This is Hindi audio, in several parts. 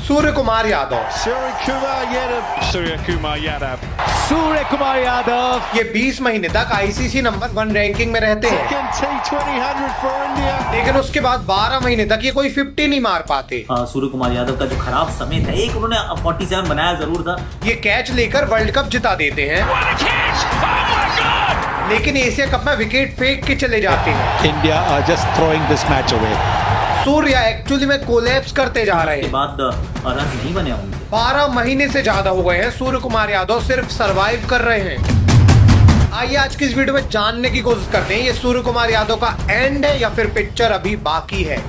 सूर्य कुमार यादव। सूर्य कुमार यादव ये 20 महीने तक आईसीसी नंबर 1 रैंकिंग में रहते हैं, लेकिन उसके बाद 12 महीने तक ये कोई 50 नहीं मार पाते। सूर्य कुमार यादव का जो खराब समय था, एक उन्होंने 47 बनाया जरूर था। ये कैच लेकर वर्ल्ड कप जिता देते हैं, लेकिन एशिया कप में विकेट फेंक के चले जाते हैं। India are just throwing this match away. Surya actually में कोलैप्स करते जा रहे के हैं। बाद रन नहीं बने उनसे। 12 महीने से ज्यादा हो गए हैं सूर्य कुमार यादव सिर्फ सरवाइव कर रहे हैं। आइए आज की इस वीडियो में जानने की कोशिश करते हैं, ये सूर्य कुमार यादव का एंड है या फिर पिक्चर अभी बाकी है।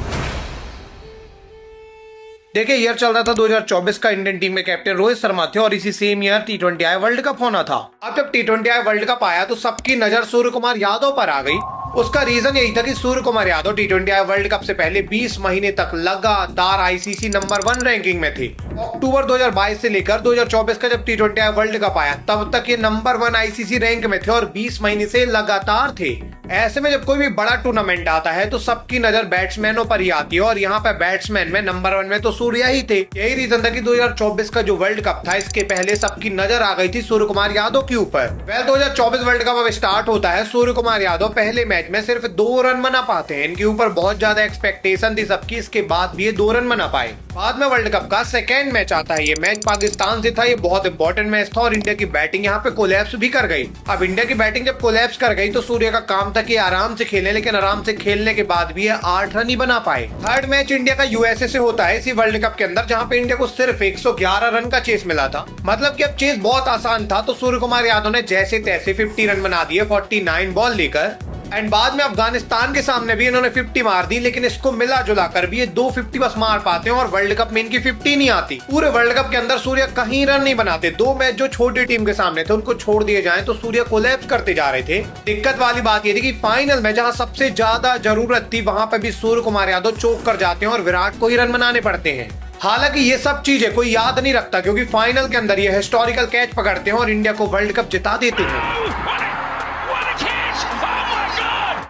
देखिए, ईयर चल रहा था 2024 का। इंडियन टीम के कैप्टन रोहित शर्मा थे और इसी same year T20I world cup होना था। अब जब T20I वर्ल्ड कप आया तो सबकी नजर सूर्य कुमार यादव पर आ गई। उसका रीजन यही था कि Surya Kumar Yadav T20I world cup से पहले 20 महीने तक लगातार आईसीसी नंबर 1 रैंकिंग में थे। अक्टूबर 2022 से लेकर 2024 का जब T20I वर्ल्ड कप आया तब तक ये नंबर 1 आईसीसी रैंक में थे और 20 महीने से लगातार थे। ऐसे में जब कोई भी बड़ा टूर्नामेंट आता है तो सबकी नजर बैट्समैनों पर ही आती है और यहाँ पे बैट्समैन में नंबर 1 में तो सूर्या ही थे। यही रीजन था कि 2024 का जो वर्ल्ड कप था इसके पहले सबकी नजर आ गई थी सूर्य कुमार यादव के ऊपर। 2024 वर्ल्ड कप अब स्टार्ट होता है। सूर्य कुमार यादव पहले मैच में सिर्फ 2 रन बना पाते हैं। इनके ऊपर बहुत ज्यादा एक्सपेक्टेशन थी सबकी, इसके बाद भी ये 2 रन बना पाए। बाद में वर्ल्ड कप का सेकेंड मैच आता है। ये मैच पाकिस्तान से था। ये बहुत इंपॉर्टेंट मैच था और इंडिया की बैटिंग यहाँ पे कोलैप्स भी कर गई। अब इंडिया की बैटिंग जब कोलैप्स कर गई तो सूर्य का काम था कि आराम से खेले, लेकिन आराम से खेलने के बाद भी ये 8 रन ही बना पाए। थर्ड मैच इंडिया का यूएसए से होता है इसी वर्ल्ड कप के अंदर, जहाँ पे इंडिया को सिर्फ 111 रन का चेस मिला था। मतलब कि अब चेस बहुत आसान था, तो सूर्य कुमार यादव ने जैसे तैसे 50 रन बना दिए 49 बॉल लेकर। एंड बाद में अफगानिस्तान के सामने भी इन्होंने 50 मार दी, लेकिन इसको मिला जुला कर भी ये 250 बस मार पाते हैं और वर्ल्ड कप में इनकी 50 नहीं आती। पूरे वर्ल्ड कप के अंदर सूर्य कहीं रन नहीं बनाते। 2 मैच जो छोटी टीम के सामने थे उनको छोड़ दिए जाए तो सूर्य कोलैप्स करते जा रहे थे। दिक्कत वाली बात ये थी कि फाइनल में जहां सबसे ज्यादा जरूरत थी वहां पर भी सूर्य कुमार यादव चोक कर जाते हैं और विराट को ही रन बनाने पड़ते हैं। हालांकि ये सब चीजें कोई याद नहीं रखता, क्योंकि फाइनल के अंदर ये हिस्टोरिकल कैच पकड़ते हैं और इंडिया को वर्ल्ड कप जिता देते हैं।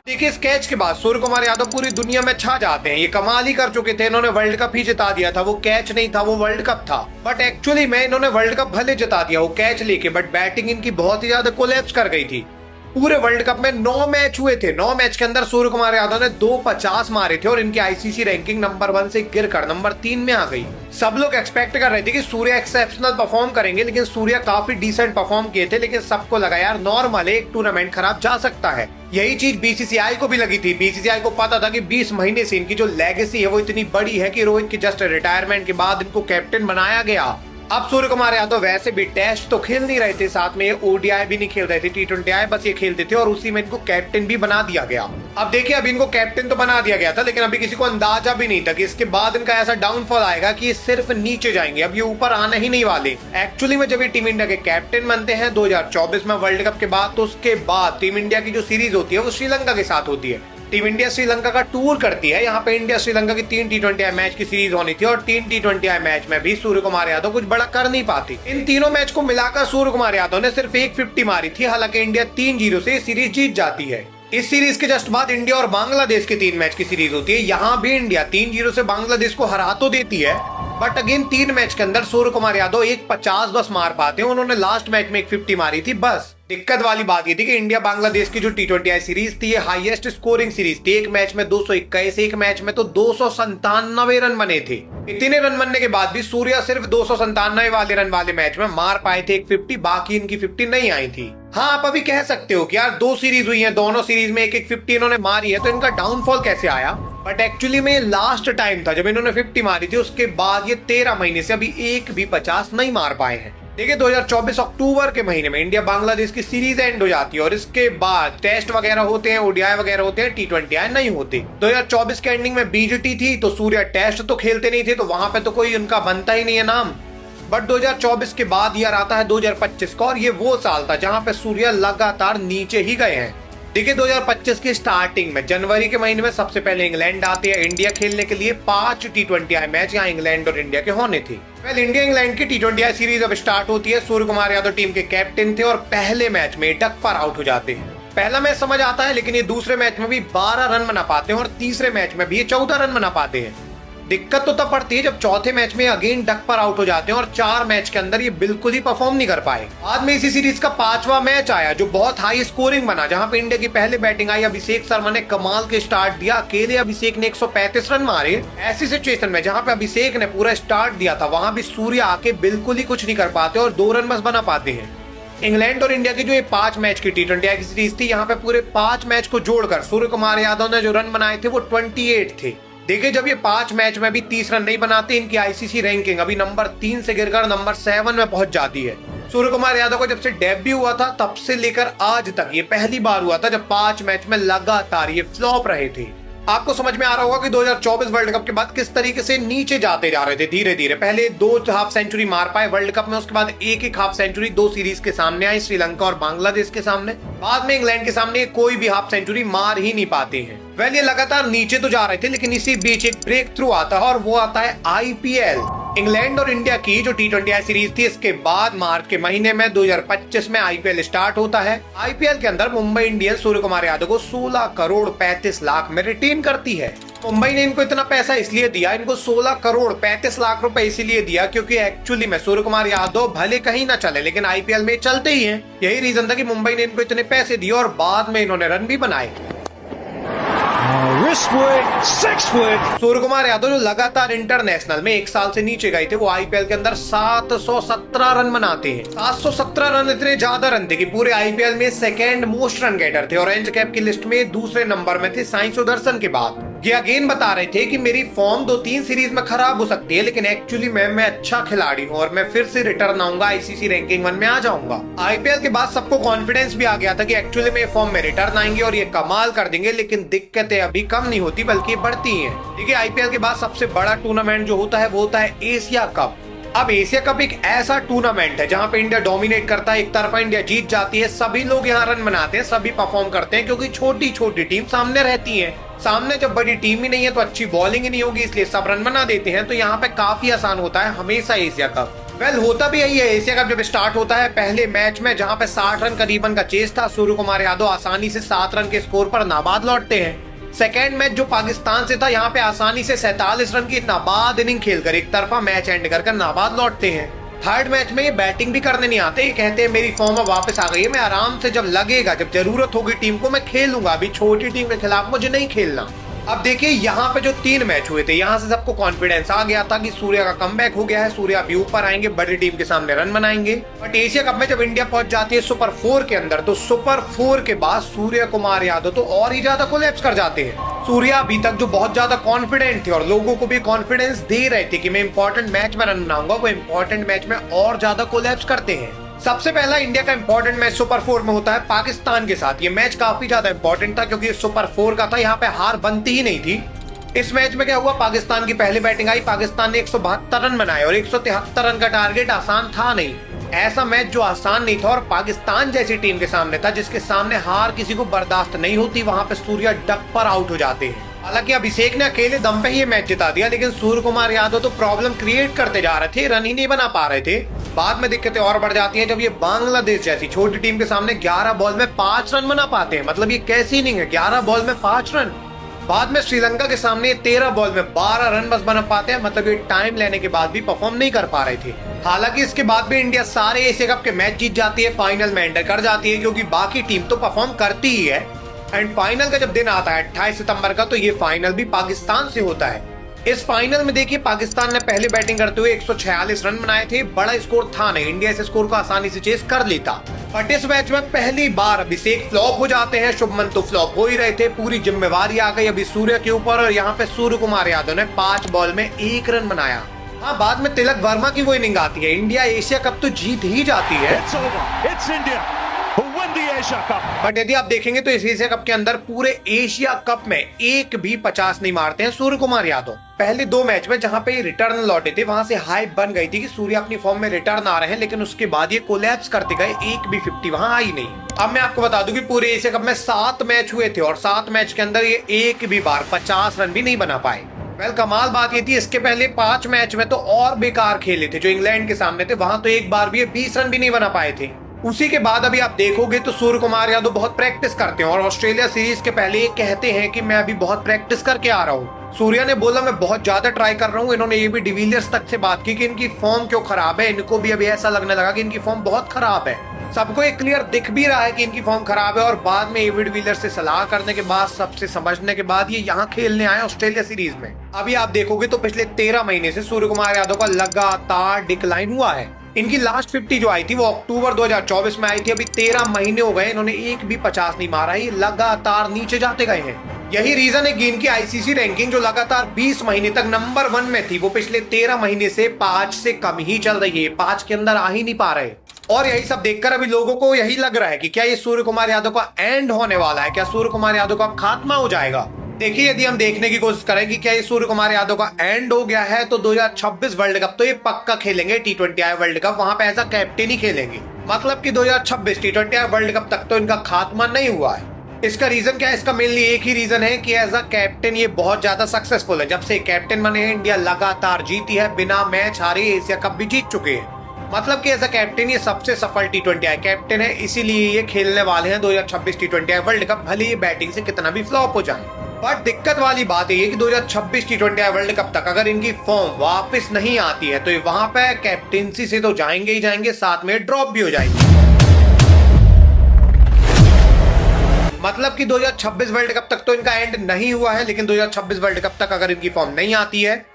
देखिए, इस कैच के बाद सूर्य कुमार यादव पूरी दुनिया में छा जाते हैं। ये कमाल ही कर चुके थे, इन्होंने वर्ल्ड कप ही जिता दिया था। वो कैच नहीं था, वो वर्ल्ड कप था। बट एक्चुअली में इन्होंने वर्ल्ड कप भले जिता दिया वो कैच लेके, बट बैटिंग इनकी बहुत ही ज्यादा कोलैप्स कर गई थी। पूरे वर्ल्ड कप में 9 मैच हुए थे। 9 मैच के अंदर सूर्य कुमार यादव ने 250 मारे थे और इनकी आईसीसी रैंकिंग नंबर 1 से गिरकर नंबर 3 में आ गई। सब लोग एक्सपेक्ट कर रहे थे कि सूर्य एक्सेप्शनल परफॉर्म करेंगे, लेकिन सूर्य काफी डिसेंट परफॉर्म किए थे। लेकिन सबको लगा यार नॉर्मल है, एक टूर्नामेंट खराब जा सकता है। यही चीज बीसीसीआई को भी लगी थी। बीसीसीआई को पता था कि 20 महीने से इनकी जो लेगेसी है वो इतनी बड़ी है कि रोहित की जस्ट रिटायरमेंट के बाद इनको कैप्टन बनाया गया। अब सूर्य कुमार यादव वैसे भी टेस्ट तो खेल नहीं रहे थे, साथ में ओडीआई भी नहीं खेल रहे थे, T20I बस ये खेलते थे और उसी में इनको कैप्टन भी बना दिया गया। अब देखिए, अभी इनको कैप्टन तो बना दिया गया था, लेकिन अभी किसी को अंदाजा भी नहीं था कि इसके बाद इनका ऐसा डाउनफॉल आएगा कि ये सिर्फ नीचे जाएंगे। अब ये ऊपर आने ही नहीं वाले। एक्चुअली में जब ये टीम इंडिया के कैप्टन बनते हैं 2024 में वर्ल्ड कप के बाद, तो उसके बाद टीम इंडिया की जो सीरीज होती है वो श्रीलंका के साथ होती है। टीम इंडिया श्रीलंका का टूर करती है। यहाँ पे इंडिया श्रीलंका की 3 T20I मैच की सीरीज होनी थी और 3 T20I मैच में भी सूर्य कुमार यादव कुछ बड़ा कर नहीं पाती। इन तीनों मैच को मिलाकर सूर्य कुमार यादव ने सिर्फ 150 मारी थी। हालांकि इंडिया 3-0 से सीरीज जीत जाती है। इस सीरीज के जस्ट बाद इंडिया और बांग्लादेश की 3 मैच की सीरीज होती है। यहाँ भी इंडिया 3-0 से बांग्लादेश को हरा तो देती है, बट अगेन 3 मैच के अंदर सूर्य कुमार यादव 150 बस मार पाते हैं। उन्होंने लास्ट मैच में 150 मारी थी बस। दिक्कत वाली बात ये थी कि इंडिया बांग्लादेश की जो T20I सीरीज थी ये हाईएस्ट स्कोरिंग सीरीज थी। एक मैच में 221, एक मैच में तो 297 रन बने थे। इतने रन बनने के बाद भी सूर्या सिर्फ 297 वाले रन वाले मैच में मार पाए थे 150, बाकी इनकी 50 नहीं आई थी। हाँ, आप अभी कह सकते हो कि यार 2 सीरीज हुई है, दोनों सीरीज में 1-1 50 इन्होंने मारी है, तो इनका डाउनफॉल कैसे आया? बट एक्चुअली में लास्ट टाइम था जब इन्होंने 50 मारी थी, उसके बाद ये 13 महीने से अभी एक भी 50 नहीं मार पाए हैं। देखिए, 2024 अक्टूबर के महीने में इंडिया बांग्लादेश की सीरीज एंड हो जाती है और इसके बाद टेस्ट वगैरह होते हैं, ओडीआई वगैरह होते हैं, T20I नहीं होते। 2024 के एंडिंग में बीजीटी थी, तो सूर्या टेस्ट तो खेलते नहीं थे, तो वहां पे तो कोई उनका बनता ही नहीं है नाम। बट 2024 के बाद ईयर आता है 2025 का और ये वो साल था जहां पे सूर्या लगातार नीचे ही गए हैं। देखिए, 2025 की स्टार्टिंग में जनवरी के महीने में सबसे पहले इंग्लैंड आते हैं इंडिया खेलने के लिए। 5 T20I मैच यहाँ इंग्लैंड और इंडिया के होने थे। वेल, इंडिया इंग्लैंड की T20I सीरीज अब स्टार्ट होती है। सूर्य कुमार यादव टीम के कैप्टन थे और पहले मैच में डक पर आउट हो जाते हैं। पहला मैच समझ आता है, लेकिन ये दूसरे मैच में भी 12 रन बना पाते हैं और तीसरे मैच में भी ये 14 रन बना पाते हैं। दिक्कत तो तब पड़ती है जब चौथे मैच में अगेन डक पर आउट हो जाते हैं और 4 मैच के अंदर ये बिल्कुल ही परफॉर्म नहीं कर पाए। बाद में इसी सीरीज का 5वां मैच आया जो बहुत हाई स्कोरिंग बना, जहां पे इंडिया की पहले बैटिंग आई। अभिषेक शर्मा ने कमाल के स्टार्ट दिया, अकेले अभिषेक ने 135 रन मारे। ऐसी सिचुएशन में जहां पे अभिषेक ने पूरा स्टार्ट दिया था, वहां भी सूर्य आके बिल्कुल ही कुछ नहीं कर पाते और 2 रन बस बना पाते हैं। इंग्लैंड और इंडिया की जो ये 5 मैच की T20 की सीरीज थी, यहाँ पे पूरे 5 मैच को जोड़कर सूर्य कुमार यादव ने जो रन बनाए थे वो 28 थे। देखिए जब ये 5 मैच में भी 30 रन नहीं बनाते, इनकी आईसीसी रैंकिंग अभी नंबर 3 से गिरकर नंबर 7 में पहुंच जाती है। सूर्य कुमार यादव को जब से डेब्यू हुआ था तब से लेकर आज तक ये पहली बार हुआ था जब 5 मैच में लगातार ये फ्लॉप रहे थे। आपको समझ में आ रहा होगा कि 2024 वर्ल्ड कप के बाद किस तरीके से नीचे जाते जा रहे थे धीरे धीरे। पहले 2 हाफ सेंचुरी मार पाए वर्ल्ड कप में, उसके बाद एक हाफ सेंचुरी 2 सीरीज के सामने आई, श्रीलंका और बांग्लादेश के सामने। बाद में इंग्लैंड के सामने कोई भी हाफ सेंचुरी मार ही नहीं पाते हैं। वेल ये लगातार नीचे तो जा रहे थे, लेकिन इसी बीच एक ब्रेक थ्रू आता है और वो आता है आईपीएल। इंग्लैंड और इंडिया की जो T20 सीरीज थी, इसके बाद मार्च के महीने में 2025 में आईपीएल स्टार्ट होता है। आईपीएल के अंदर मुंबई इंडियंस सूर्य कुमार यादव को 16 करोड़ 35 लाख में रिटेन करती है। मुंबई ने इनको इतना पैसा इसलिए दिया, इनको 16 करोड़ 35 लाख रुपए इसीलिए दिया क्योंकि एक्चुअली में सूर्य कुमार यादव भले कहीं ना चले लेकिन आईपीएल में चलते ही हैं। यही रीजन था कि मुंबई ने इनको इतने पैसे दिए और बाद में इन्होंने रन भी बनाए। सूर्य कुमार यादव जो लगातार इंटरनेशनल में 1 साल से नीचे गए थे, वो आईपीएल के अंदर 717 रन बनाते हैं। 717 रन इतने ज्यादा रन थे कि पूरे आईपीएल में सेकेंड मोस्ट रन गेटर थे। ऑरेंज कैप की लिस्ट में दूसरे नंबर में थे साई सुदर्शन के बाद। ये अगेन बता रहे थे कि मेरी फॉर्म 2-3 सीरीज में खराब हो सकती है, लेकिन एक्चुअली मैं अच्छा खिलाड़ी हूँ और मैं फिर से रिटर्न आऊंगा, आईसीसी रैंकिंग 1 में आ जाऊंगा। आईपीएल के बाद सबको कॉन्फिडेंस भी आ गया था कि एक्चुअली में फॉर्म में रिटर्न आएंगे और ये कमाल कर देंगे, लेकिन दिक्कतें अभी कम नहीं होती बल्कि बढ़ती हैं। देखिए आईपीएल के बाद सबसे बड़ा टूर्नामेंट जो होता है वो होता है एशिया कप। अब एशिया कप एक ऐसा टूर्नामेंट है जहां पे इंडिया डोमिनेट करता है, एक तरफा इंडिया जीत जाती है, सभी लोग यहाँ रन बनाते हैं, सभी परफॉर्म करते हैं क्योंकि छोटी छोटी टीम सामने रहती है। सामने जब बड़ी टीम ही नहीं है तो अच्छी बॉलिंग ही नहीं होगी, इसलिए सब रन बना देते हैं। तो यहाँ पे काफी आसान होता है हमेशा एशिया कप। वेल होता भी यही है। एशिया कप जब स्टार्ट होता है पहले मैच में जहाँ पे 60 रन करीबन का चेस था, सूर्य कुमार यादव आसानी से 7 रन के स्कोर पर नाबाद लौटते हैं। सेकेंड मैच जो पाकिस्तान से था, यहाँ पे आसानी से 47 रन की नाबाद इनिंग खेलकर एक तरफा मैच एंड कर नाबाद लौटते हैं। थर्ड मैच में ये बैटिंग भी करने नहीं आते, ये कहते हैं मेरी फॉर्म अब वापस आ गई है, मैं आराम से जब लगेगा, जब जरूरत होगी टीम को, मैं खेलूंगा, अभी छोटी टीम के खिलाफ मुझे नहीं खेलना। अब देखिए यहाँ पे जो 3 मैच हुए थे, यहाँ से सबको कॉन्फिडेंस आ गया था कि सूर्य का कमबैक हो गया है, सूर्य अभी ऊपर आएंगे, बड़ी टीम के सामने रन बनाएंगे। बट एशिया कप में जब इंडिया पहुंच जाती है सुपर 4 के अंदर, तो सुपर 4 के बाद सूर्य कुमार यादव तो और ही ज्यादा कोलैप्स कर जाते हैं। सूर्य अभी तक जो बहुत ज्यादा कॉन्फिडेंट थे और लोगों को भी कॉन्फिडेंस दे रहे थे कि मैं इंपॉर्टेंट मैच में रन बनाऊंगा, वो इंपॉर्टेंट मैच में और ज्यादा कोलैप्स करते हैं। सबसे पहला इंडिया का इंपॉर्टेंट मैच सुपर 4 में होता है पाकिस्तान के साथ। ये मैच काफी ज्यादा इंपॉर्टेंट था क्योंकि सुपर 4 का था, यहाँ पे हार बनती ही नहीं थी। इस मैच में क्या हुआ, पाकिस्तान की पहली बैटिंग आई, पाकिस्तान ने 172 रन बनाए और 173 रन का टारगेट आसान था नहीं। ऐसा मैच जो आसान नहीं था और पाकिस्तान जैसी टीम के सामने था जिसके सामने हार किसी को बर्दाश्त नहीं होती, वहां पे सूर्य डक पर आउट हो जाते हैं। हालांकि अभिषेक ने अकेले दम पे ही ये मैच जिता दिया, लेकिन सूर्य कुमार यादव तो प्रॉब्लम क्रिएट करते जा रहे थे, रन ही नहीं बना पा रहे थे। बाद में दिक्कतें और बढ़ जाती हैं जब ये बांग्लादेश जैसी छोटी टीम के सामने 11 बॉल में 5 रन बना पाते हैं। मतलब ये कैसी इनिंग है, 11 बॉल में 5 रन। बाद में श्रीलंका के सामने 13 बॉल में 12 रन बस बना पाते हैं। मतलब ये टाइम लेने के बाद भी परफॉर्म नहीं कर पा रहे थे। हालांकि इसके बाद भी इंडिया सारे एशिया कप के मैच जीत जाती है, फाइनल में एंटर कर जाती है क्योंकि बाकी टीम तो परफॉर्म करती ही है। एंड फाइनल का जब दिन आता है 28 सितंबर का, तो ये फाइनल भी पाकिस्तान से होता है। इस फाइनल में देखिए पाकिस्तान ने पहले बैटिंग करते हुए 146 रन बनाए थे, बड़ा स्कोर था नहीं, इंडिया इस स्कोर को आसानी से चेस कर लेता। बट इस मैच में पहली बार अभिषेक फ्लॉप हो जाते हैं, शुभमन तो फ्लॉप हो ही रहे थे, पूरी जिम्मेवारी आ गई अभी सूर्य के ऊपर और यहाँ पे सूर्य कुमार यादव ने 5 बॉल में 1 रन बनाया। हाँ, बाद में तिलक वर्मा की वो इनिंग आती है, इंडिया एशिया कप तो जीत ही जाती है। बट यदि आप देखेंगे तो इस एशिया कप के अंदर पूरे एशिया कप में एक भी 50 नहीं मारते हैं सूर्य कुमार यादव। पहले 2 मैच में जहां पे रिटर्न लौटे थे वहां से हाइप बन गई थी कि सूर्य अपनी फॉर्म में रिटर्न आ रहे हैं, लेकिन उसके बाद ये कोलैप्स करते गए, एक भी 50 वहां आई नहीं। अब मैं आपको बता दूं कि पूरे एशिया कप में 7 मैच हुए थे और 7 मैच के अंदर ये एक भी बार 50 रन भी नहीं बना पाए। वेल कमाल बात ये थी, इसके पहले 5 मैच में तो और बेकार खेले थे जो इंग्लैंड के सामने थे, वहां तो एक बार भी ये 20 रन भी नहीं बना पाए थे। उसी के बाद अभी आप देखोगे तो सूर्य कुमार यादव बहुत प्रैक्टिस करते हैं और ऑस्ट्रेलिया सीरीज के पहले ये कहते हैं कि मैं अभी बहुत प्रैक्टिस करके आ रहा हूँ। सूर्या ने बोला मैं बहुत ज्यादा ट्राई कर रहा हूँ। इन्होंने ये भी डिविलियर्स तक से बात की कि इनकी फॉर्म क्यों खराब है। इनको भी अभी ऐसा लगने लगा कि इनकी फॉर्म बहुत खराब है। सबको एक क्लियर दिख भी रहा है कि इनकी फॉर्म खराब है, और बाद में एबी डिविलियर्स से सलाह करने के बाद, सबसे समझने के बाद ये यहाँ खेलने आए ऑस्ट्रेलिया सीरीज में। अभी आप देखोगे तो पिछले 13 महीने से सूर्य कुमार यादव का लगातार डिक्लाइन हुआ है। इनकी लास्ट 50 जो आई थी वो अक्टूबर 2024 में आई थी। अभी 13 महीने हो गए, इन्होंने एक भी 50 नहीं मारा। ये लगातार नीचे जाते गए हैं। यही रीजन है कि इनकी आईसीसी रैंकिंग जो लगातार 20 महीने तक नंबर 1 में थी, वो पिछले 13 महीने से 5 से कम ही चल रही है। 5 के अंदर आ ही नहीं पा रहे। और यही सब देखकर अभी लोगों को यही लग रहा है कि क्या ये सूर्य कुमार यादव का एंड होने वाला है, क्या सूर्य कुमार यादव का खात्मा हो जाएगा। देखिए, यदि हम देखने की कोशिश करें कि क्या ये सूर्य कुमार यादव का एंड हो गया है, तो 2026 वर्ल्ड कप तो ये पक्का खेलेंगे। T20I वर्ल्ड कप वहां पे एज अ कैप्टन ही खेलेंगे। मतलब कि 2026 T20I वर्ल्ड कप तक तो इनका खात्मा नहीं हुआ है। इसका रीजन क्या है? इसका मेनली एक ही रीजन है कि एज अ कैप्टन ये बहुत ज्यादा सक्सेसफुल है। जब से कैप्टन बने हैं, इंडिया लगातार जीती है, बिना मैच हारे एशिया कप भी जीत चुके हैं। मतलब कि एज अ कैप्टन ये सबसे सफल T20I कैप्टन है। इसीलिए ये खेलने वाले हैं 2026 T20I वर्ल्ड कप, भले ये बैटिंग से कितना भी फ्लॉप हो जाए। बट दिक्कत वाली बात ये है कि 2026 T20I वर्ल्ड कप तक अगर इनकी फॉर्म वापस नहीं आती है, तो ये वहां पे कैप्टेंसी से तो जाएंगे ही जाएंगे, साथ में ड्रॉप भी हो जाएंगे। मतलब कि 2026 वर्ल्ड कप तक तो इनका एंड नहीं हुआ है, लेकिन 2026 वर्ल्ड कप तक अगर इनकी फॉर्म नहीं आती है,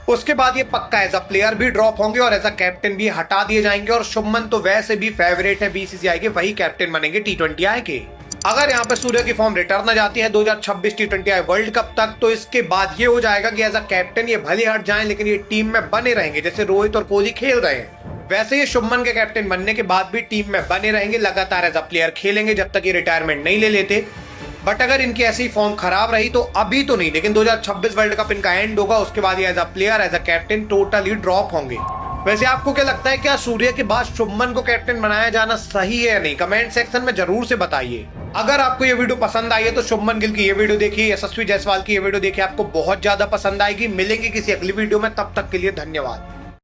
उसके बाद ये पक्का एज अ प्लेयर भी ड्रॉप होंगे और एज अ कैप्टन भी हटा दिए जाएंगे। और शुभमन तो वैसे भी फेवरेट है बीसीसीआई के, वही कैप्टन बनेंगे T20I के। अगर यहाँ पे सूर्य की फॉर्म रिटर्न आ जाती है 2026 T20I वर्ल्ड कप तक, तो इसके बाद ये हो जाएगा कि एज अ कैप्टन ये भले हट जाएं, लेकिन ये टीम में बने रहेंगे। जैसे रोहित और कोहली खेल रहे हैं, वैसे ये शुभमन के कैप्टन बनने के बाद भी टीम में बने रहेंगे, लगातार एज अ प्लेयर खेलेंगे जब तक ये रिटायरमेंट नहीं ले लेते। बट अगर इनकी ऐसी फॉर्म खराब रही तो अभी तो नहीं, लेकिन 2026 वर्ल्ड कप इनका एंड होगा, उसके बाद ये as a player, as a captain totally drop होंगे। वैसे आपको क्या लगता है, क्या सूर्य के बाद शुभमन को कैप्टन बनाया जाना सही है या नहीं? कमेंट सेक्शन में जरूर से बताइए। अगर आपको ये वीडियो पसंद आई है तो शुभमन गिल की ये वीडियो देखिए, यशस्वी जायसवाल की ये वीडियो देखिए, आपको बहुत ज्यादा पसंद आएगी। मिलेंगे किसी अगली वीडियो में, तब तक के लिए धन्यवाद।